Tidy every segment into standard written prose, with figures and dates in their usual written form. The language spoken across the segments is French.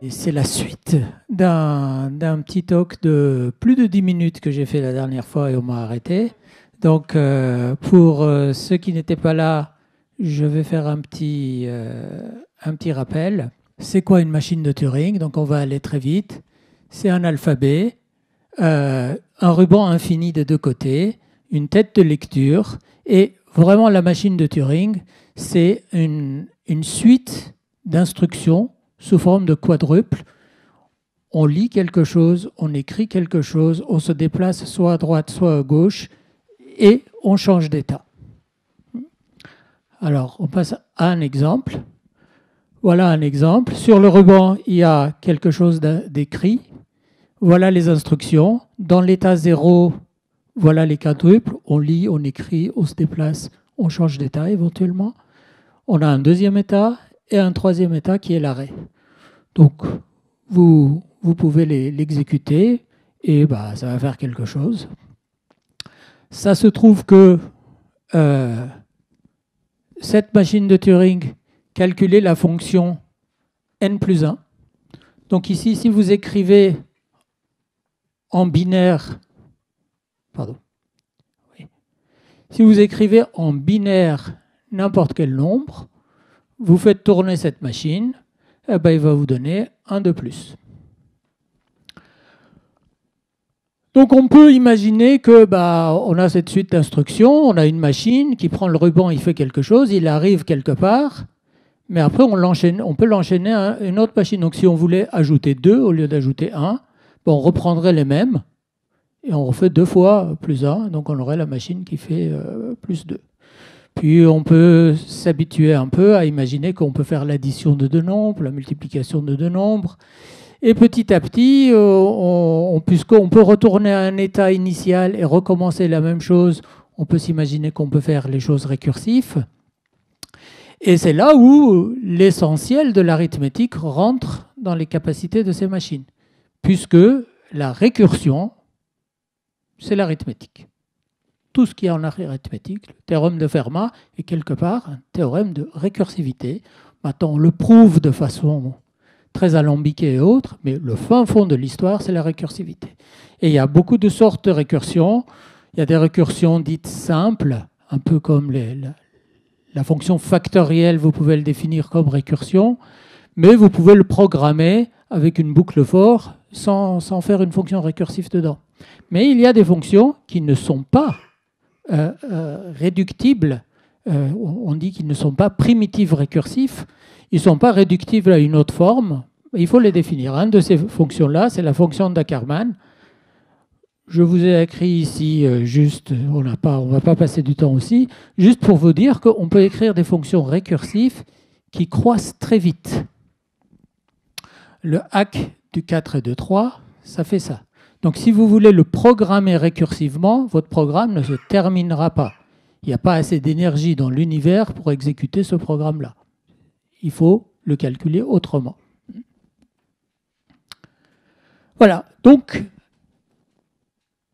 Et c'est la suite d'un petit talk de plus de 10 minutes que j'ai fait la dernière fois et on m'a arrêté. Donc, pour ceux qui n'étaient pas là, je vais faire un petit rappel. C'est quoi une machine de Turing? Donc, on va aller très vite. C'est un alphabet, un ruban infini des deux côtés, une tête de lecture. Et vraiment, la machine de Turing, c'est une suite d'instructions sous forme de quadruple. On lit quelque chose, on écrit quelque chose, on se déplace soit à droite, soit à gauche, et on change d'état. Alors, on passe à un exemple. Voilà un exemple. Sur le ruban, il y a quelque chose d'écrit. Voilà les instructions. Dans l'état 0, voilà les quadruples. On lit, on écrit, on se déplace, on change d'état éventuellement. On a un deuxième état et un troisième état qui est l'arrêt. Donc, vous pouvez l'exécuter et ça va faire quelque chose. Ça se trouve que cette machine de Turing calculait la fonction n plus 1. Donc ici, si vous écrivez en binaire, si vous écrivez en binaire n'importe quel nombre, vous faites tourner cette machine, il va vous donner 1 de plus. Donc on peut imaginer que on a cette suite d'instructions, on a une machine qui prend le ruban, il fait quelque chose, il arrive quelque part, mais après on peut l'enchaîner à une autre machine. Donc si on voulait ajouter 2 au lieu d'ajouter 1, on reprendrait les mêmes et on refait 2 fois plus 1, donc on aurait la machine qui fait plus 2. Puis on peut s'habituer un peu à imaginer qu'on peut faire l'addition de 2 nombres, la multiplication de 2 nombres. Et petit à petit, puisqu'on peut retourner à un état initial et recommencer la même chose, on peut s'imaginer qu'on peut faire les choses récursives. Et c'est là où l'essentiel de l'arithmétique rentre dans les capacités de ces machines, puisque la récursion, c'est l'arithmétique. Tout ce qui est en arithmétique, le théorème de Fermat est quelque part un théorème de récursivité. Maintenant, on le prouve de façon très alambiquée et autres, mais le fin fond de l'histoire, c'est la récursivité. Et il y a beaucoup de sortes de récursions. Il y a des récursions dites simples, un peu comme la fonction factorielle, vous pouvez le définir comme récursion, mais vous pouvez le programmer avec une boucle for sans faire une fonction récursive dedans. Mais il y a des fonctions qui ne sont pas réductibles, on dit qu'ils ne sont pas primitifs récursifs, ils ne sont pas réductibles à une autre forme, il faut les définir. Une de ces fonctions-là, c'est la fonction d'Ackermann. Je vous ai écrit ici, juste, on ne va pas passer du temps aussi, juste pour vous dire qu'on peut écrire des fonctions récursives qui croissent très vite. Le hack du 4 et de 3, ça fait ça. Donc si vous voulez le programmer récursivement, votre programme ne se terminera pas. Il n'y a pas assez d'énergie dans l'univers pour exécuter ce programme-là. Il faut le calculer autrement. Voilà, donc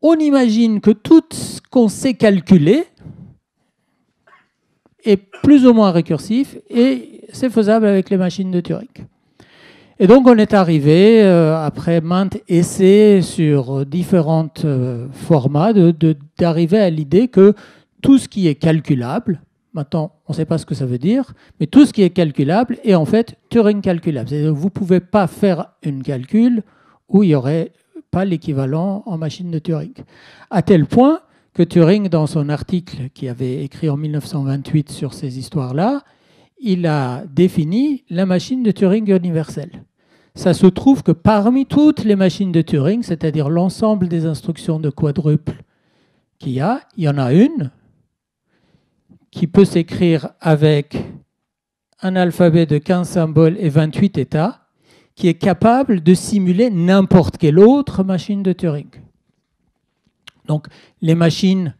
on imagine que tout ce qu'on sait calculer est plus ou moins récursif et c'est faisable avec les machines de Turing. Et donc on est arrivé, après maintes essais sur différents formats, d'arriver à l'idée que tout ce qui est calculable, maintenant on ne sait pas ce que ça veut dire, mais tout ce qui est calculable est en fait Turing calculable. C'est-à-dire que vous ne pouvez pas faire un calcul où il n'y aurait pas l'équivalent en machine de Turing. À tel point que Turing, dans son article qu'il avait écrit en 1928 sur ces histoires-là, il a défini la machine de Turing universelle. Ça se trouve que parmi toutes les machines de Turing, c'est-à-dire l'ensemble des instructions de quadruple qu'il y en a une qui peut s'écrire avec un alphabet de 15 symboles et 28 états, qui est capable de simuler n'importe quelle autre machine de Turing. Donc les machines,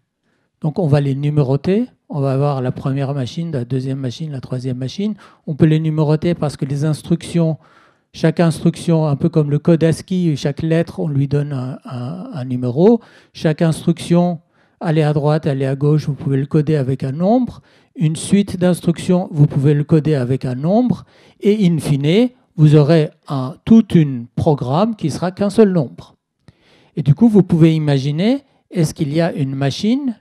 donc on va les numéroter. On va avoir la première machine, la deuxième machine, la troisième machine. On peut les numéroter parce que les instructions, chaque instruction, un peu comme le code ASCII, chaque lettre, on lui donne un numéro. Chaque instruction aller à droite, aller à gauche, vous pouvez le coder avec un nombre. Une suite d'instructions, vous pouvez le coder avec un nombre. Et in fine, vous aurez tout un programme qui sera qu'un seul nombre. Et du coup, vous pouvez imaginer, est-ce qu'il y a une machine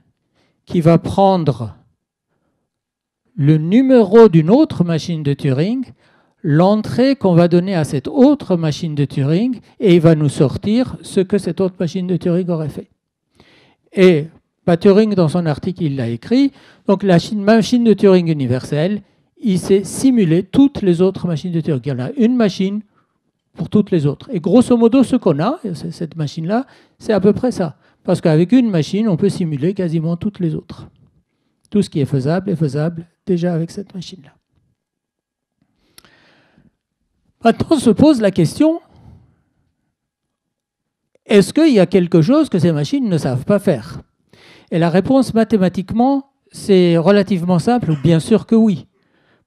qui va prendre le numéro d'une autre machine de Turing, l'entrée qu'on va donner à cette autre machine de Turing, et il va nous sortir ce que cette autre machine de Turing aurait fait. Et Turing, dans son article, il l'a écrit. Donc la machine de Turing universelle, il s'est simulé toutes les autres machines de Turing. Il y en a une machine pour toutes les autres. Et grosso modo, ce qu'on a, cette machine-là, c'est à peu près ça. Parce qu'avec une machine, on peut simuler quasiment toutes les autres. Tout ce qui est faisable déjà avec cette machine-là. Maintenant, se pose la question, est-ce qu'il y a quelque chose que ces machines ne savent pas faire? Et la réponse mathématiquement, c'est relativement simple, bien sûr que oui.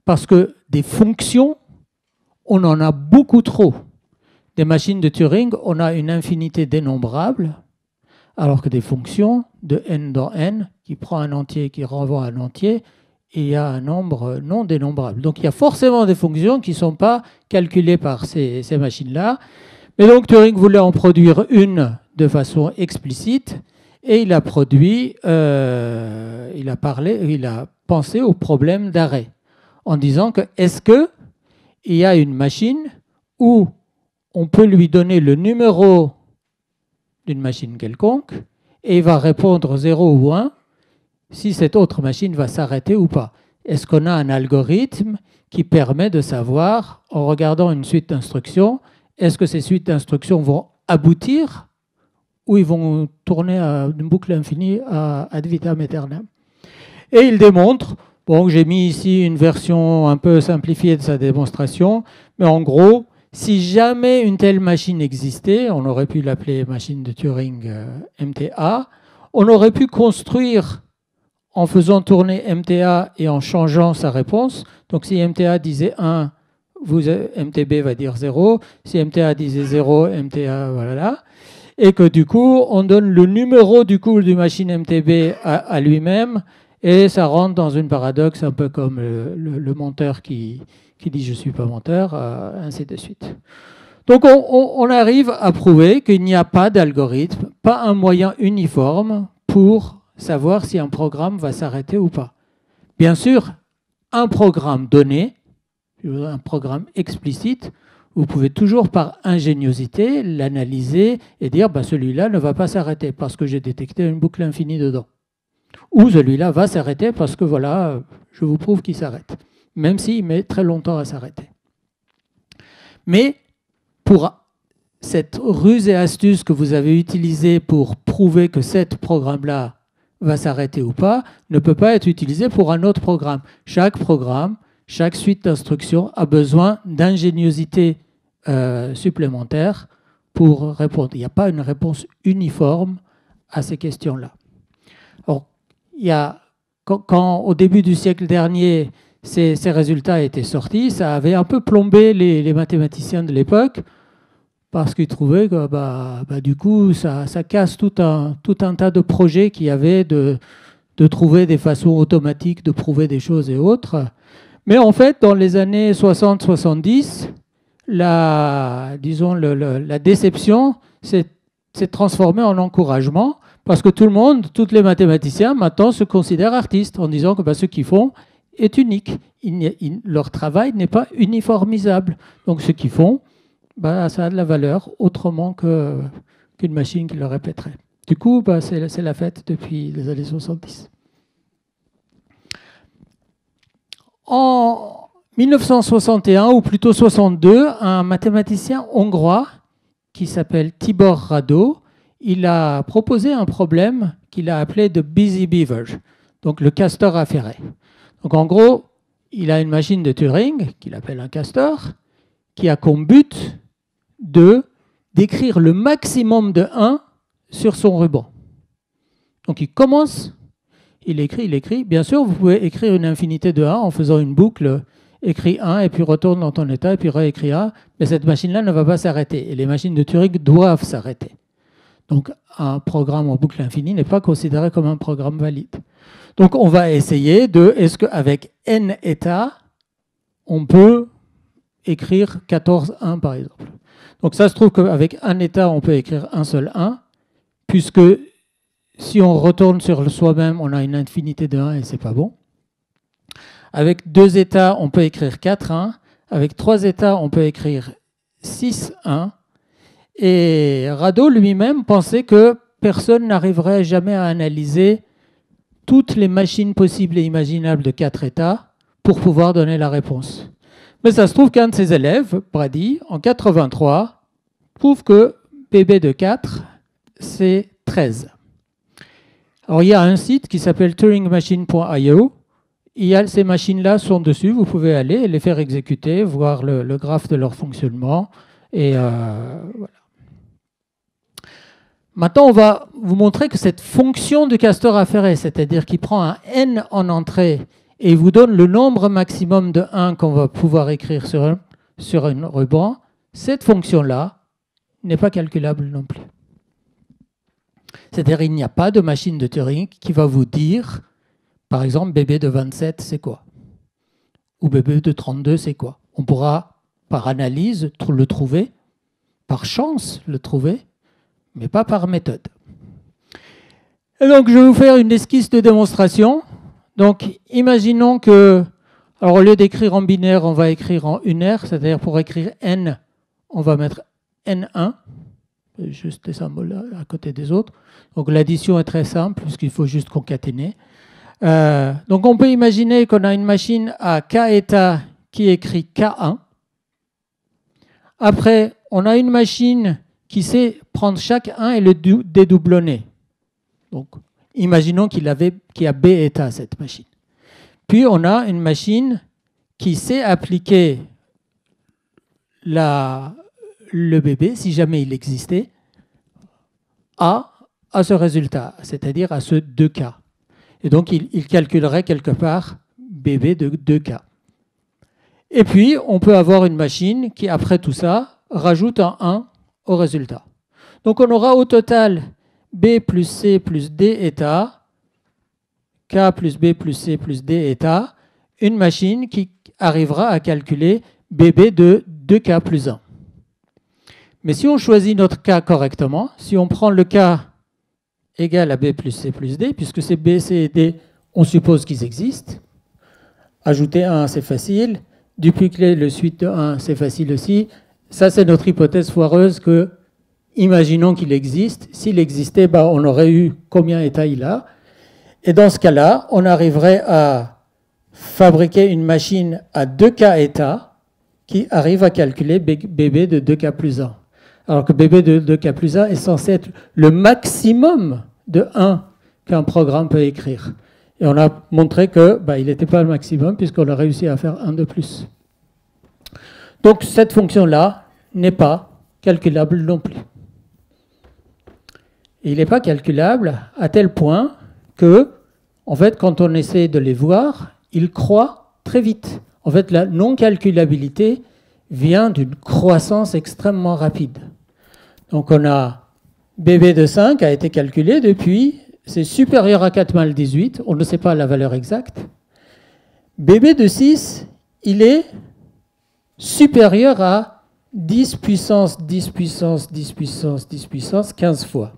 Parce que des fonctions, on en a beaucoup trop. Des machines de Turing, on a une infinité dénombrable, alors que des fonctions de n dans n, qui prend un entier, qui renvoie un entier, et il y a un nombre non dénombrable. Donc il y a forcément des fonctions qui ne sont pas calculées par ces machines-là. Mais donc Turing voulait en produire une de façon explicite, et il a produit, il a pensé au problème d'arrêt, en disant que est-ce qu'il y a une machine où on peut lui donner le numéro d'une machine quelconque, et il va répondre 0 ou 1 si cette autre machine va s'arrêter ou pas. Est-ce qu'on a un algorithme qui permet de savoir, en regardant une suite d'instructions, est-ce que ces suites d'instructions vont aboutir ou ils vont tourner à une boucle infinie ad vitam aeternam? Et il démontre, bon, j'ai mis ici une version un peu simplifiée de sa démonstration, mais en gros, si jamais une telle machine existait, on aurait pu l'appeler machine de Turing MTA, on aurait pu construire en faisant tourner MTA et en changeant sa réponse. Donc si MTA disait 1, MTB va dire 0. Si MTA disait 0, MTA, voilà. Et que du coup, on donne le numéro du machine MTB à lui-même, et ça rentre dans une paradoxe un peu comme le menteur qui dit je ne suis pas menteur, ainsi de suite. Donc on arrive à prouver qu'il n'y a pas d'algorithme, pas un moyen uniforme pour savoir si un programme va s'arrêter ou pas. Bien sûr, un programme donné, un programme explicite, vous pouvez toujours par ingéniosité l'analyser et dire celui-là ne va pas s'arrêter parce que j'ai détecté une boucle infinie dedans. Ou celui-là va s'arrêter parce que voilà, je vous prouve qu'il s'arrête, même s'il met très longtemps à s'arrêter. Mais pour cette ruse et astuce que vous avez utilisée pour prouver que ce programme-là va s'arrêter ou pas, ne peut pas être utilisé pour un autre programme. Chaque programme, chaque suite d'instructions a besoin d'ingéniosité supplémentaire pour répondre. Il n'y a pas une réponse uniforme à ces questions-là. Quand au début du siècle dernier, ces résultats étaient sortis, ça avait un peu plombé les mathématiciens de l'époque, parce qu'ils trouvaient que du coup, ça casse tout un tas de projets qu'il y avait de trouver des façons automatiques de prouver des choses et autres. Mais en fait, dans les années 60-70, la déception s'est transformée en encouragement, parce que tout le monde, tous les mathématiciens, maintenant se considèrent artistes, en disant que ce qu'ils font est unique. Leur travail n'est pas uniformisable. Donc ce qu'ils font, ça a de la valeur autrement qu'une machine qui le répéterait. Du coup, c'est la fête depuis les années 70. En 1961, ou plutôt 62, un mathématicien hongrois qui s'appelle Tibor Radó, il a proposé un problème qu'il a appelé the busy beaver, donc le castor affairé. Donc en gros, il a une machine de Turing qu'il appelle un castor, qui a comme but d'écrire le maximum de 1 sur son ruban. Donc il commence, il écrit. Bien sûr, vous pouvez écrire une infinité de 1 en faisant une boucle, écris 1 et puis retourne dans ton état et puis réécris 1, mais cette machine-là ne va pas s'arrêter. Et les machines de Turing doivent s'arrêter. Donc un programme en boucle infinie n'est pas considéré comme un programme valide. Donc on va essayer de, est-ce qu'avec n états, on peut écrire 14 1 par exemple. Donc ça se trouve qu'avec un état, on peut écrire un seul 1, puisque si on retourne sur soi-même, on a une infinité de 1 et c'est pas bon. Avec 2 états, on peut écrire 4 1. Avec 3 états, on peut écrire 6 1. Et Rado lui-même pensait que personne n'arriverait jamais à analyser toutes les machines possibles et imaginables de 4 états pour pouvoir donner la réponse. Mais ça se trouve qu'un de ses élèves, Brady, en 83, prouve que BB de 4, c'est 13. Alors il y a un site qui s'appelle turingmachine.io. Ces machines-là sont dessus, vous pouvez aller et les faire exécuter, voir le graphe de leur fonctionnement. Et voilà. Maintenant, on va vous montrer que cette fonction du Castor-Afferré, c'est-à-dire qu'il prend un n en entrée et il vous donne le nombre maximum de 1 qu'on va pouvoir écrire sur un ruban, cette fonction-là n'est pas calculable non plus. C'est-à-dire qu'il n'y a pas de machine de Turing qui va vous dire, par exemple, BB de 27, c'est quoi? Ou BB de 32, c'est quoi? On pourra, par analyse, le trouver, par chance, le trouver, mais pas par méthode. Et donc, je vais vous faire une esquisse de démonstration. Donc, imaginons que, alors au lieu d'écrire en binaire, on va écrire en unaire, c'est-à-dire pour écrire n, on va mettre n1, juste des symboles à côté des autres. Donc, l'addition est très simple, puisqu'il faut juste concaténer. Donc, on peut imaginer qu'on a une machine à k états qui écrit k1. Après, on a une machine qui sait prendre chaque 1 et le dédoublonner. Donc, imaginons qu'il y a B état, cette machine. Puis, on a une machine qui sait appliquer le bébé, si jamais il existait, à ce résultat, c'est-à-dire à ce 2K. Et donc, il calculerait quelque part bébé de 2K. Et puis, on peut avoir une machine qui, après tout ça, rajoute un 1 au résultat. Donc on aura au total B plus C plus D état, K plus B plus C plus D état, une machine qui arrivera à calculer BB de 2K plus 1. Mais si on choisit notre K correctement, si on prend le K égal à B plus C plus D, puisque c'est B, C et D, on suppose qu'ils existent, ajouter 1 c'est facile, dupliquer le suite de 1 c'est facile aussi. Ça, c'est notre hypothèse foireuse que, imaginons qu'il existe. S'il existait, on aurait eu combien d'états il a. Et dans ce cas-là, on arriverait à fabriquer une machine à 2K états qui arrive à calculer BB de 2K plus 1. Alors que BB de 2K plus 1 est censé être le maximum de 1 qu'un programme peut écrire. Et on a montré qu'il n'était pas le maximum puisqu'on a réussi à faire 1 de plus. Donc cette fonction-là n'est pas calculable non plus. Et il n'est pas calculable à tel point que, en fait, quand on essaie de les voir, ils croît très vite. En fait, la non-calculabilité vient d'une croissance extrêmement rapide. Donc on a BB de 5 a été calculé depuis, c'est supérieur à 4 mal 18, on ne sait pas la valeur exacte. BB de 6, il est supérieur à 10 puissance 10 puissance 10 puissance 10 puissance 15 fois.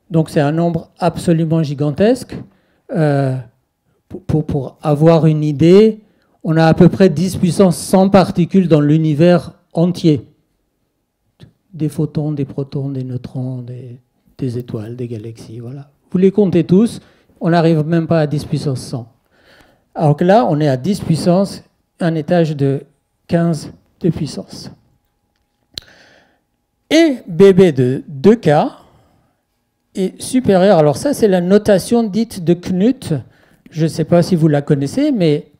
Donc c'est un nombre absolument gigantesque. Pour avoir une idée, on a à peu près 10 puissance 100 particules dans l'univers entier. Des photons, des protons, des neutrons, des étoiles, des galaxies. Voilà. Vous les comptez tous, on n'arrive même pas à 10 puissance 100. Alors que là, on est à 10 puissance, un étage de 15 de puissance. Et BB de 2K est supérieur. Alors ça, c'est la notation dite de Knut. Je ne sais pas si vous la connaissez, mais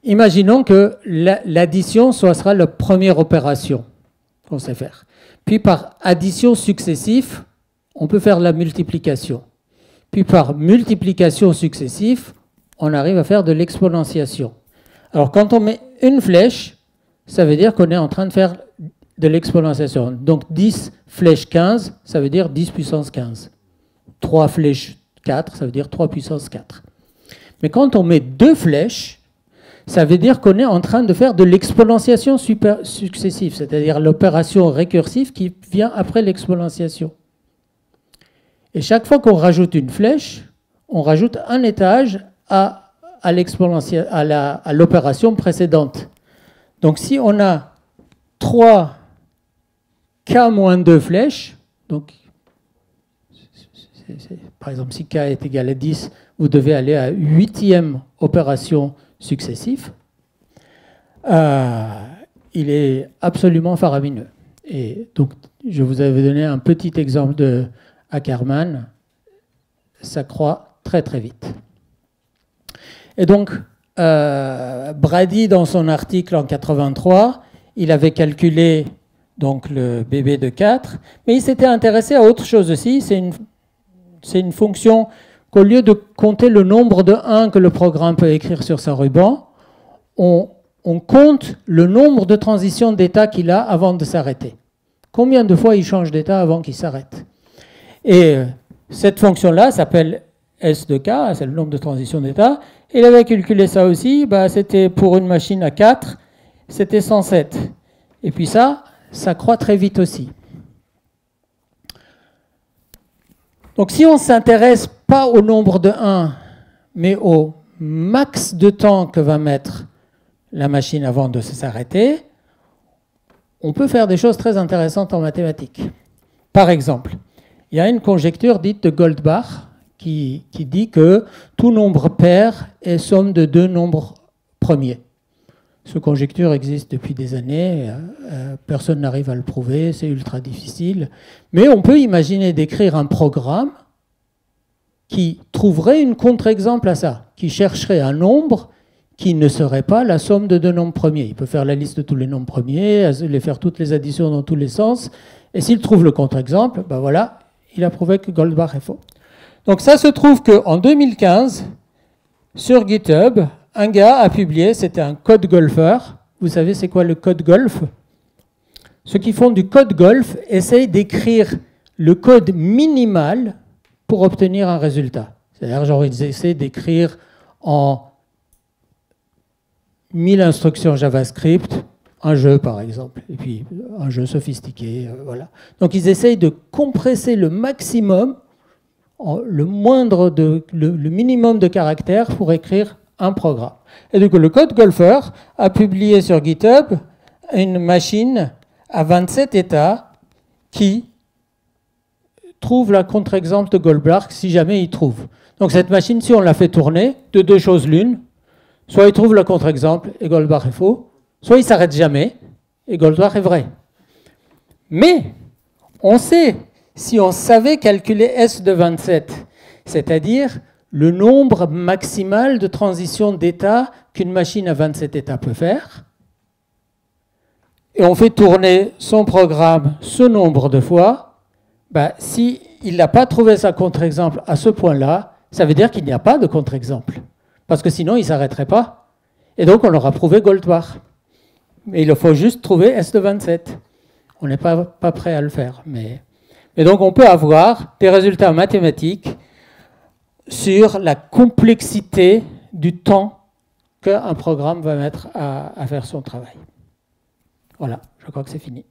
imaginons que l'addition sera la première opération qu'on sait faire. Puis par addition successive, on peut faire la multiplication. Puis par multiplication successive, on arrive à faire de l'exponentiation. Alors quand on met une flèche, ça veut dire qu'on est en train de faire de l'exponentiation. Donc 10 flèches 15, ça veut dire 10 puissance 15. 3 flèches 4, ça veut dire 3 puissance 4. Mais quand on met 2 flèches, ça veut dire qu'on est en train de faire de l'exponentiation successive, c'est-à-dire l'opération récursive qui vient après l'exponentiation. Et chaque fois qu'on rajoute une flèche, on rajoute un étage à l'opération précédente. Donc si on a 3 k-2 flèches, donc par exemple si k est égal à 10, vous devez aller à 8e opération successive. Il est absolument faramineux. Et donc je vous avais donné un petit exemple de Ackermann, ça croît très très vite. Et donc, Brady, dans son article en 83, il avait calculé donc, le bébé de 4, mais il s'était intéressé à autre chose aussi. C'est une fonction qu'au lieu de compter le nombre de 1 que le programme peut écrire sur sa ruban, on compte le nombre de transitions d'état qu'il a avant de s'arrêter. Combien de fois il change d'état avant qu'il s'arrête? Et cette fonction-là s'appelle S de K, c'est le nombre de transitions d'état. Il avait calculé ça aussi, c'était pour une machine à 4, c'était 107. Et puis ça croît très vite aussi. Donc si on ne s'intéresse pas au nombre de 1, mais au max de temps que va mettre la machine avant de s'arrêter, on peut faire des choses très intéressantes en mathématiques. Par exemple, il y a une conjecture dite de Goldbach qui dit que tout nombre pair est somme de 2 nombres premiers. Cette conjecture existe depuis des années, personne n'arrive à le prouver, c'est ultra difficile. Mais on peut imaginer d'écrire un programme qui trouverait une contre-exemple à ça, qui chercherait un nombre qui ne serait pas la somme de 2 nombres premiers. Il peut faire la liste de tous les nombres premiers, les faire toutes les additions dans tous les sens, et s'il trouve le contre-exemple, voilà, il a prouvé que Goldbach est faux. Donc ça se trouve qu'en 2015, sur GitHub, un gars a publié, c'était un code golfeur. Vous savez c'est quoi le code golf? Ceux qui font du code golf essayent d'écrire le code minimal pour obtenir un résultat. C'est-à-dire, genre, ils essaient d'écrire en 1000 instructions JavaScript un jeu, par exemple, et puis un jeu sophistiqué, voilà. Donc ils essayent de compresser le maximum, le minimum de caractères pour écrire un programme. Et donc le code golfeur a publié sur GitHub une machine à 27 états qui trouve la contre-exemple de Goldbach si jamais il trouve. Donc cette machine, si on la fait tourner, de 2 choses l'une, soit il trouve le contre-exemple et Goldbach est faux, soit il ne s'arrête jamais et Goldbach est vrai. Mais on sait, si on savait calculer S de 27, c'est-à-dire le nombre maximal de transitions d'état qu'une machine à 27 états peut faire, et on fait tourner son programme ce nombre de fois, s'il n'a pas trouvé sa contre-exemple à ce point-là, ça veut dire qu'il n'y a pas de contre-exemple. Parce que sinon, il ne s'arrêterait pas. Et donc, on aura prouvé Goldbach. Mais il faut juste trouver S de 27. On n'est pas prêt à le faire. Mais donc, on peut avoir des résultats mathématiques sur la complexité du temps qu'un programme va mettre à faire son travail. Voilà, je crois que c'est fini.